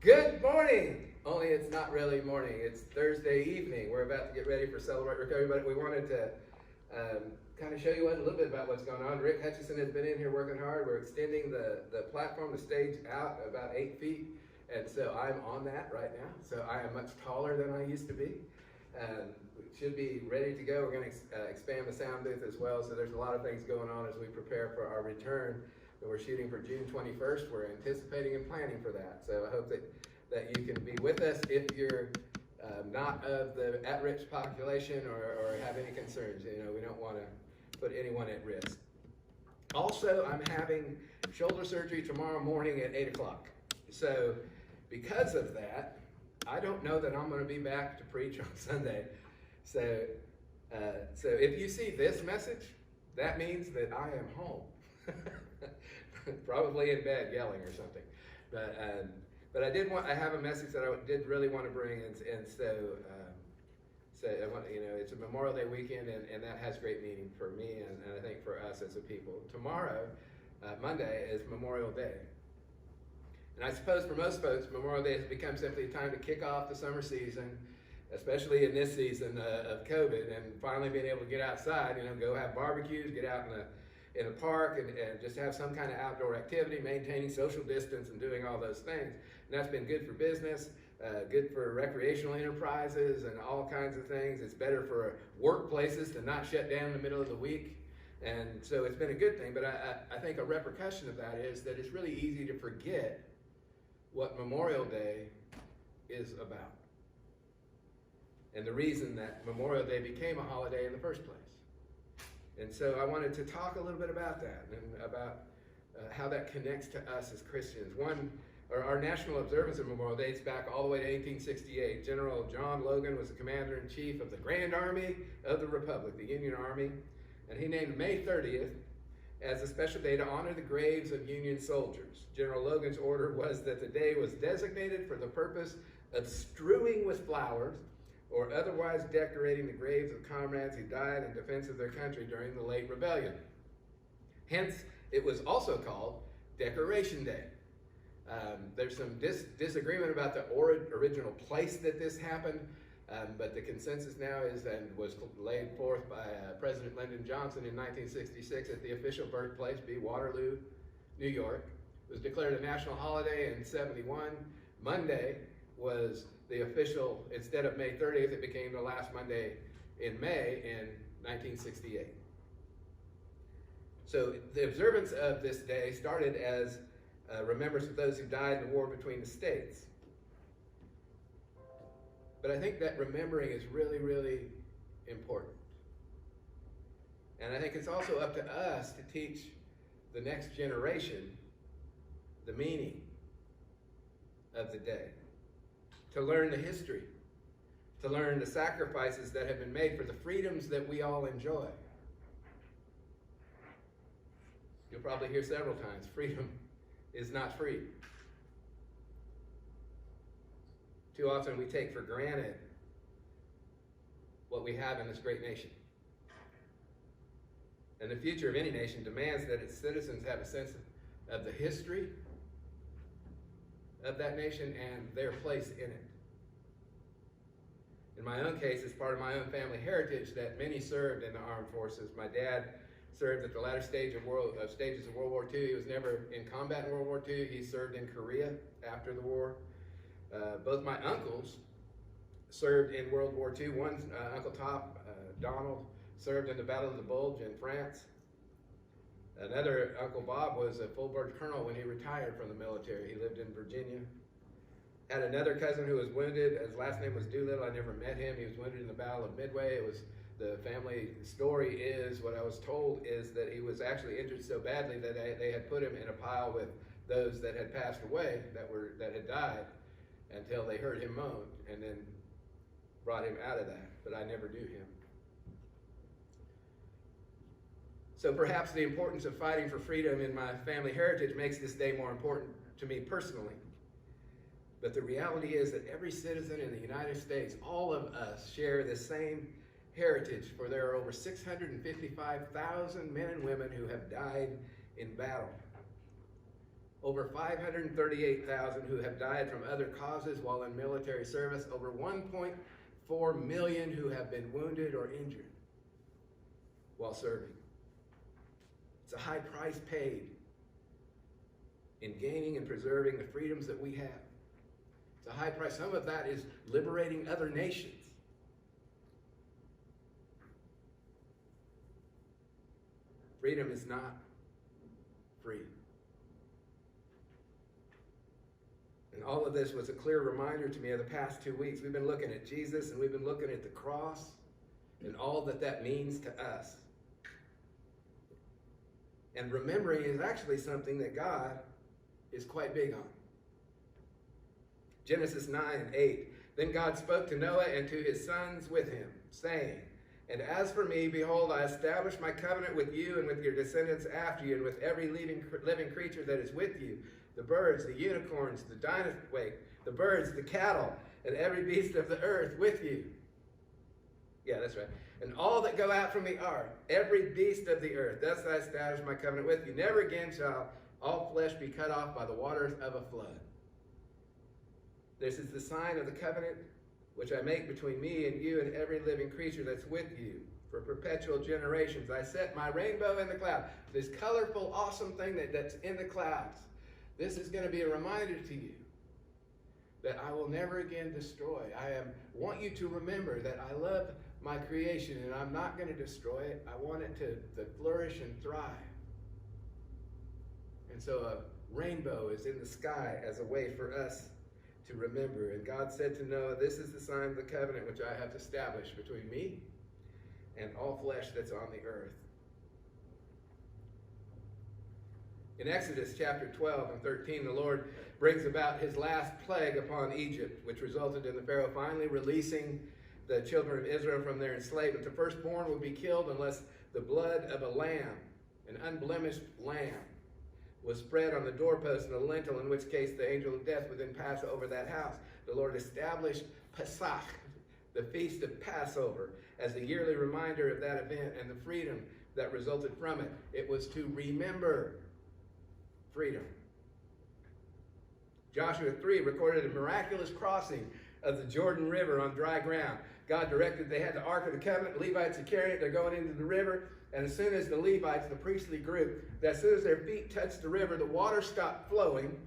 Good morning! Only it's not really morning, it's Thursday evening. We're about to get ready for Celebrate Recovery, but we wanted to kind of show you a little bit about what's going on. Rick Hutchison has been in here working hard. We're extending the platform, the stage out about 8 feet, and so I'm on that right now. So I am much taller than I used to be. We should be ready to go. We're going to expand the sound booth as well, so there's a lot of things going on as we prepare for our return. We're shooting for June 21st. We're anticipating and planning for that. So I hope that you can be with us if you're not of the at-risk population or have any concerns. You know, we don't want to put anyone at risk. Also, I'm having shoulder surgery tomorrow morning at 8 o'clock. So because of that, I don't know that I'm going to be back to preach on Sunday. So if you see this message, that means that I am home. Probably in bed yelling or something, but I have a message that I did really want to bring, and so I want, it's a Memorial Day weekend, and that has great meaning for me and I think for us as a people. Tomorrow, Monday, is Memorial Day, and I suppose for most folks, Memorial Day has become simply a time to kick off the summer season, especially in this season of COVID, and finally being able to get outside, go have barbecues, get out in a park and just have some kind of outdoor activity, maintaining social distance and doing all those things. And that's been good for business, good for recreational enterprises and all kinds of things. It's better for workplaces to not shut down in the middle of the week. And so it's been a good thing, but I think a repercussion of that is that it's really easy to forget what Memorial Day is about. And the reason that Memorial Day became a holiday in the first place. And so I wanted to talk a little bit about that and about how that connects to us as Christians. Our national observance of Memorial Day dates back all the way to 1868. General John Logan was the commander-in-chief of the Grand Army of the Republic, the Union Army, and he named May 30th as a special day to honor the graves of Union soldiers. General Logan's order was that the day was designated for the purpose of strewing with flowers or otherwise decorating the graves of comrades who died in defense of their country during the late rebellion. Hence, it was also called Decoration Day. There's some disagreement about the original place that this happened, but the consensus now is, and was laid forth by President Lyndon Johnson in 1966, that the official birthplace be Waterloo, New York. It was declared a national holiday in '71. Monday was the official, instead of May 30th, it became the last Monday in May in 1968. So the observance of this day started as a remembrance of those who died in the war between the states. But I think that remembering is really, really important. And I think it's also up to us to teach the next generation the meaning of the day. To learn the history, to learn the sacrifices that have been made for the freedoms that we all enjoy. You'll probably hear several times, freedom is not free. Too often we take for granted what we have in this great nation. And the future of any nation demands that its citizens have a sense of the history of that nation and their place in it. In my own case, it's part of my own family heritage that many served in the armed forces. My dad served at the latter stages of World War II. He was never in combat in World War II. He served in Korea after the war. Both my uncles served in World War II. One, Uncle Donald, served in the Battle of the Bulge in France. Another, Uncle Bob, was a full-bird colonel when he retired from the military. He lived in Virginia. Had another cousin who was wounded. His last name was Doolittle. I never met him. He was wounded in the Battle of Midway. The family story is, what I was told, is that he was actually injured so badly that they had put him in a pile with those that had passed away, that had died, until they heard him moan, and then brought him out of that. But I never knew him. So perhaps the importance of fighting for freedom in my family heritage makes this day more important to me personally. But the reality is that every citizen in the United States, all of us, share the same heritage, for there are over 655,000 men and women who have died in battle. Over 538,000 who have died from other causes while in military service. Over 1.4 million who have been wounded or injured while serving. It's a high price paid in gaining and preserving the freedoms that we have. It's a high price. Some of that is liberating other nations. Freedom is not free. And all of this was a clear reminder to me of the past 2 weeks. We've been looking at Jesus and we've been looking at the cross and all that that means to us. And remembering is actually something that God is quite big on. Genesis 9:8. Then God spoke to Noah and to his sons with him, saying, "And as for me, behold, I establish my covenant with you and with your descendants after you, and with every living creature that is with you, the birds, the unicorns, the birds, the cattle, and every beast of the earth with you." Yeah, that's right. "And all that go out from the ark, every beast of the earth, thus I establish my covenant with you. Never again shall all flesh be cut off by the waters of a flood. This is the sign of the covenant which I make between me and you and every living creature that's with you for perpetual generations. I set my rainbow in the cloud." This colorful, awesome thing that's in the clouds. This is going to be a reminder to you that I will never again destroy. Want you to remember that I love my creation and I'm not going to destroy it. I want it to flourish and thrive. And so a rainbow is in the sky as a way for us to remember. And God said to Noah, "This is the sign of the covenant which I have established between me and all flesh that's on the earth." In Exodus chapter 12 and 13, the Lord brings about his last plague upon Egypt, which resulted in the Pharaoh finally releasing the children of Israel from their enslavement. The firstborn would be killed unless the blood of a lamb, an unblemished lamb, was spread on the doorpost and the lintel, in which case the angel of death would then pass over that house. The Lord established Pesach, the feast of Passover, as a yearly reminder of that event and the freedom that resulted from it. It was to remember freedom. Joshua 3 recorded a miraculous crossing of the Jordan River on dry ground. God directed they had the Ark of the Covenant. Levites are carrying it. They're going into the river. And as soon as the Levites, the priestly group, as soon as their feet touched the river, the water stopped flowing.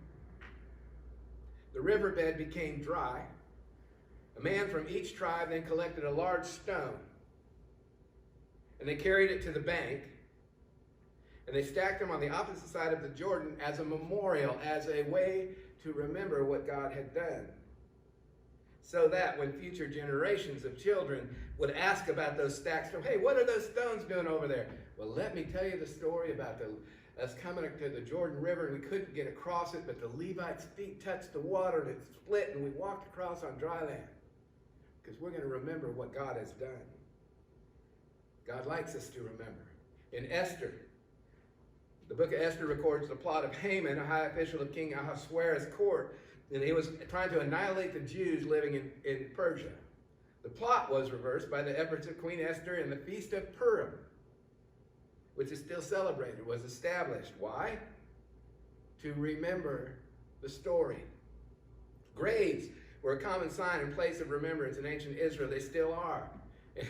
The riverbed became dry. A man from each tribe then collected a large stone. And they carried it to the bank. And they stacked them on the opposite side of the Jordan as a memorial, as a way to remember what God had done. So that when future generations of children would ask about those stacked stones, "Hey, what are those stones doing over there?" "Well, let me tell you the story about us coming to the Jordan River and we couldn't get across it, but the Levites' feet touched the water and it split and we walked across on dry land." Because we're going to remember what God has done. God likes us to remember. In Esther, the book of Esther records the plot of Haman, a high official of King Ahasuerus' court, and he was trying to annihilate the Jews living in Persia. The plot was reversed by the efforts of Queen Esther, and the Feast of Purim, which is still celebrated, was established. Why? To remember the story. Graves were a common sign and place of remembrance in ancient Israel. They still are.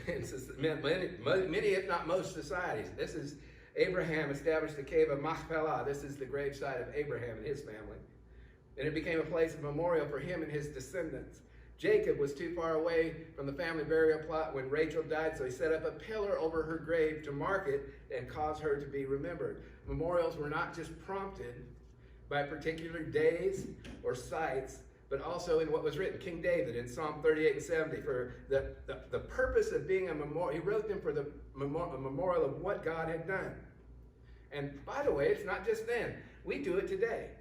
In many, if not most societies. This is Abraham established the cave of Machpelah. This is the gravesite of Abraham and his family. And it became a place of memorial for him and his descendants. Jacob was too far away from the family burial plot when Rachel died, so he set up a pillar over her grave to mark it and cause her to be remembered. Memorials were not just prompted by particular days or sites, but also in what was written. King David in Psalm 38 and 70, for the purpose of being a memorial, he wrote them for a memorial of what God had done. And by the way, it's not just then. We do it today.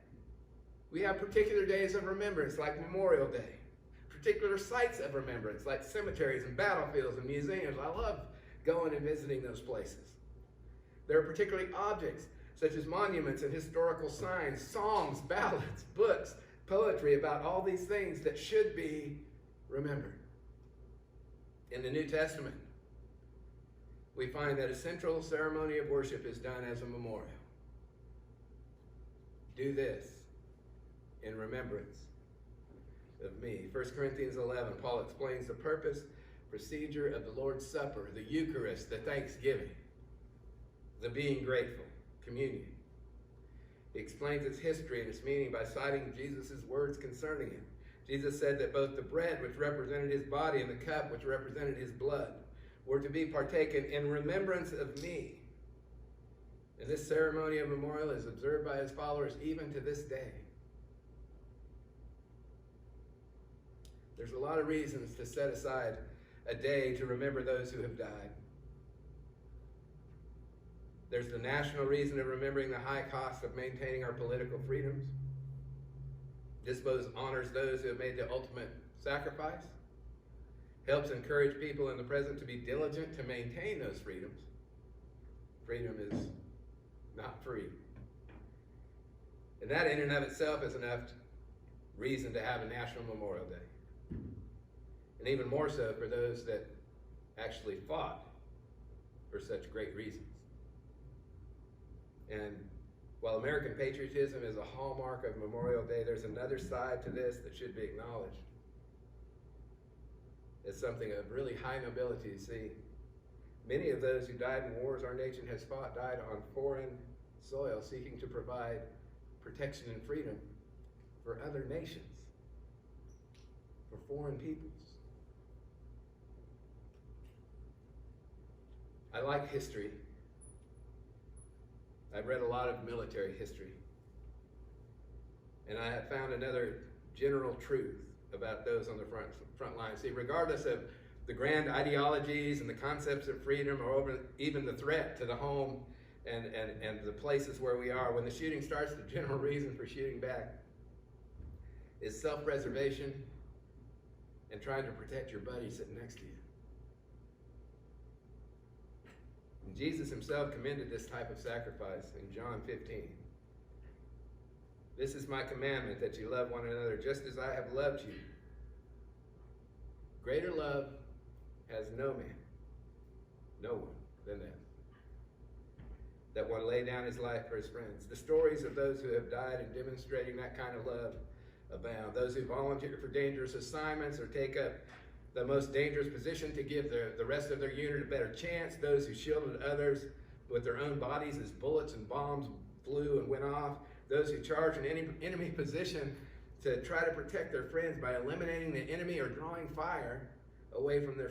We have particular days of remembrance, like Memorial Day. Particular sites of remembrance, like cemeteries and battlefields and museums. I love going and visiting those places. There are particular objects, such as monuments and historical signs, songs, ballads, books, poetry about all these things that should be remembered. In the New Testament, we find that a central ceremony of worship is done as a memorial. Do this in remembrance of me. 1 Corinthians 11, Paul explains the purpose, procedure of the Lord's Supper, the Eucharist, the thanksgiving, the being grateful, communion. He explains its history and its meaning by citing Jesus' words concerning it. Jesus said that both the bread, which represented his body, and the cup, which represented his blood, were to be partaken in remembrance of me. And this ceremony of memorial is observed by his followers even to this day. There's a lot of reasons to set aside a day to remember those who have died. There's the national reason of remembering the high cost of maintaining our political freedoms. This both honors those who have made the ultimate sacrifice, helps encourage people in the present to be diligent to maintain those freedoms. Freedom is not free. And that in and of itself is enough reason to have a National Memorial Day. And even more so for those that actually fought for such great reasons. And while American patriotism is a hallmark of Memorial Day, there's another side to this that should be acknowledged. It's something of really high nobility to see. Many of those who died in wars our nation has fought died on foreign soil, seeking to provide protection and freedom for other nations, for foreign peoples. I like history. I've read a lot of military history. And I have found another general truth about those on the front line. See, regardless of the grand ideologies and the concepts of freedom, or even the threat to the home and the places where we are, when the shooting starts, the general reason for shooting back is self-preservation and trying to protect your buddy sitting next to you. And Jesus himself commended this type of sacrifice in John 15. This is my commandment, that you love one another just as I have loved you. Greater love has no man, no one, than that one lay down his life for his friends. The stories of those who have died in demonstrating that kind of love abound. Those who volunteer for dangerous assignments or take up the most dangerous position to give the rest of their unit a better chance. Those who shielded others with their own bodies as bullets and bombs flew and went off. Those who charged an enemy position to try to protect their friends by eliminating the enemy or drawing fire away from their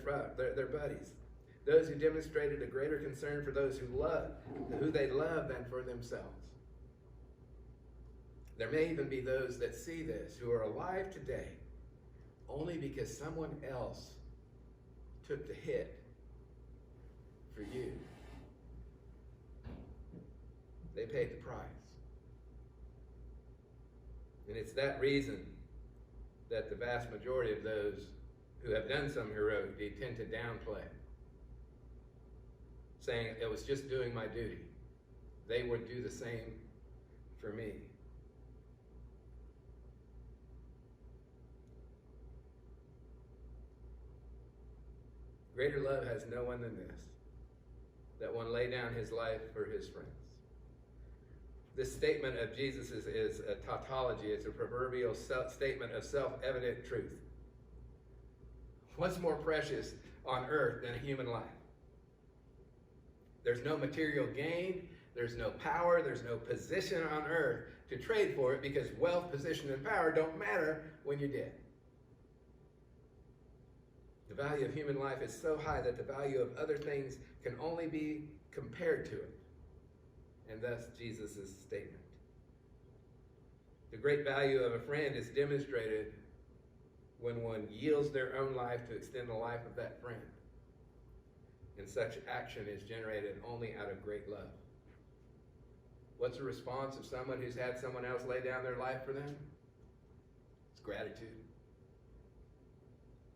buddies. Those who demonstrated a greater concern for those who they love than for themselves. There may even be those that see this who are alive today only because someone else took the hit for you. They paid the price. And it's that reason that the vast majority of those who have done some heroic deed tend to downplay, saying it was just doing my duty. They would do the same for me. Greater love has no one than this, that one lay down his life for his friends. This statement of Jesus is a tautology. It's a proverbial statement of self-evident truth. What's more precious on earth than a human life? There's no material gain, there's no power, there's no position on earth to trade for it, because wealth, position, and power don't matter when you're dead. The value of human life is so high that the value of other things can only be compared to it. And thus Jesus' statement. The great value of a friend is demonstrated when one yields their own life to extend the life of that friend. And such action is generated only out of great love. What's the response of someone who's had someone else lay down their life for them? It's gratitude.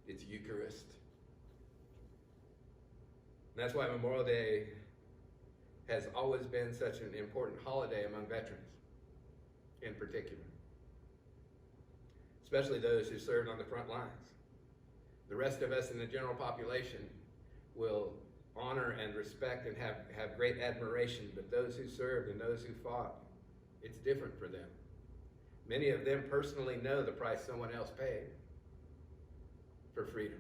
It's Eucharist. And that's why Memorial Day has always been such an important holiday among veterans, in particular. Especially those who served on the front lines. The rest of us in the general population will honor and respect and have great admiration, but those who served and those who fought, it's different for them. Many of them personally know the price someone else paid for freedom,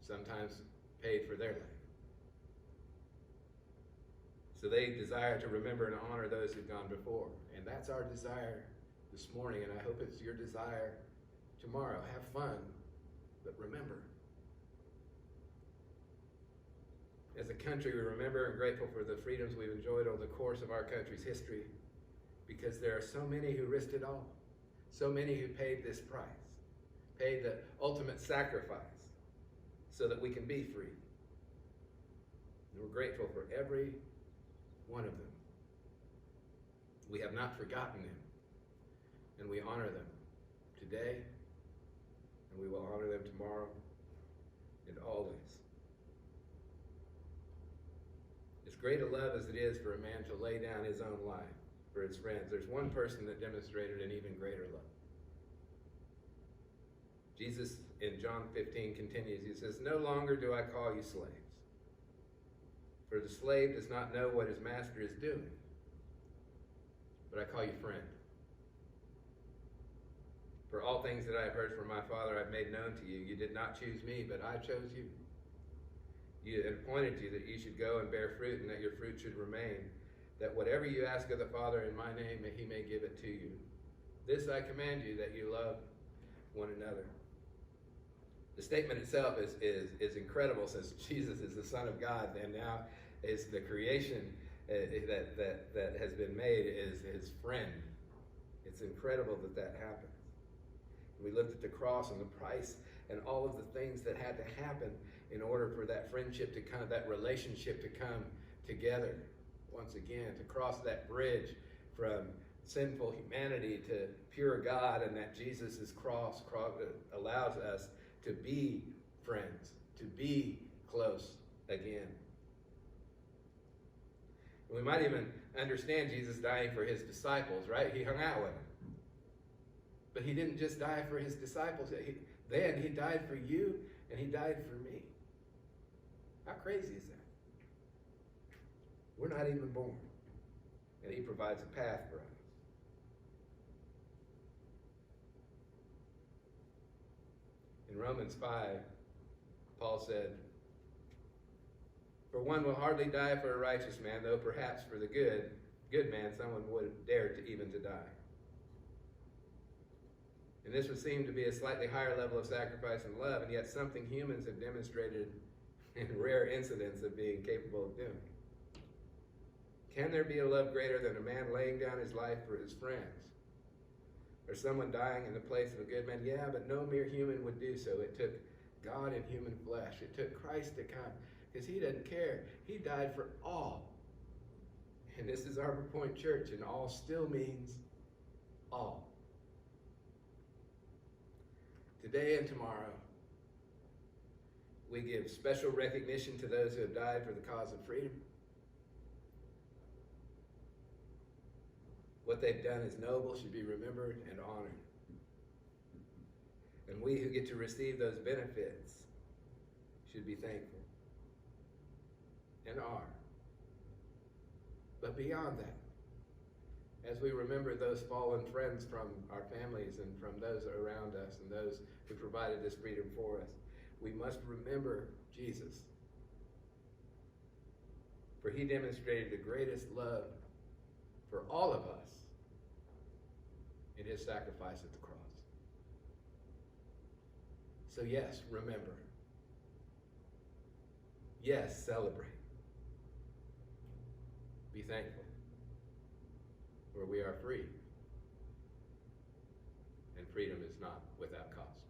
sometimes paid for their life. So they desire to remember and honor those who've gone before. And that's our desire this morning, and I hope it's your desire tomorrow. Have fun, but remember. As a country, we remember and grateful for the freedoms we've enjoyed over the course of our country's history, because there are so many who risked it all, so many who paid this price, paid the ultimate sacrifice so that we can be free. And we're grateful for every one of them. We have not forgotten them, and we honor them today, and we will honor them tomorrow and always. As great a love as it is for a man to lay down his own life for his friends, there's one person that demonstrated an even greater love. Jesus in John 15 continues, he says, "No longer do I call you slaves, for the slave does not know what his master is doing, but I call you friend. For all things that I have heard from my Father I've made known to you. You did not choose me, but I chose you. You appointed you that you should go and bear fruit, and that your fruit should remain, that whatever you ask of the Father in my name, he may give it to you. This I command you, that you love one another." The statement itself is incredible, since Jesus is the Son of God, and now is the creation that has been made is his friend. It's incredible that happens. We looked at the cross and the price and all of the things that had to happen in order for that friendship to come, that relationship to come together once again, to cross that bridge from sinful humanity to pure God, and that Jesus' cross allows us to be friends, to be close again. And we might even understand Jesus dying for his disciples, right? He hung out with them. But he didn't just die for his disciples. He died for you, and he died for me. How crazy is that? We're not even born, and he provides a path for us. In Romans 5, Paul said, "For one will hardly die for a righteous man, though perhaps for the good man someone would dare to even to die. And this would seem to be a slightly higher level of sacrifice and love, and yet something humans have demonstrated in rare incidents of being capable of doing. Can there be a love greater than a man laying down his life for his friends? Or someone dying in the place of a good man? Yeah, but no mere human would do so. It took God in human flesh. It took Christ to come, because he doesn't care. He died for all. And this is Arbor Point Church, and all still means all. Today and tomorrow, we give special recognition to those who have died for the cause of freedom. What they've done is noble, should be remembered and honored. And we who get to receive those benefits should be thankful, and are. But beyond that, as we remember those fallen friends from our families and from those around us and those who provided this freedom for us, we must remember Jesus. For he demonstrated the greatest love for all of us in his sacrifice at the cross. So yes, remember. Yes, celebrate. Be thankful. For we are free. And freedom is not without cost.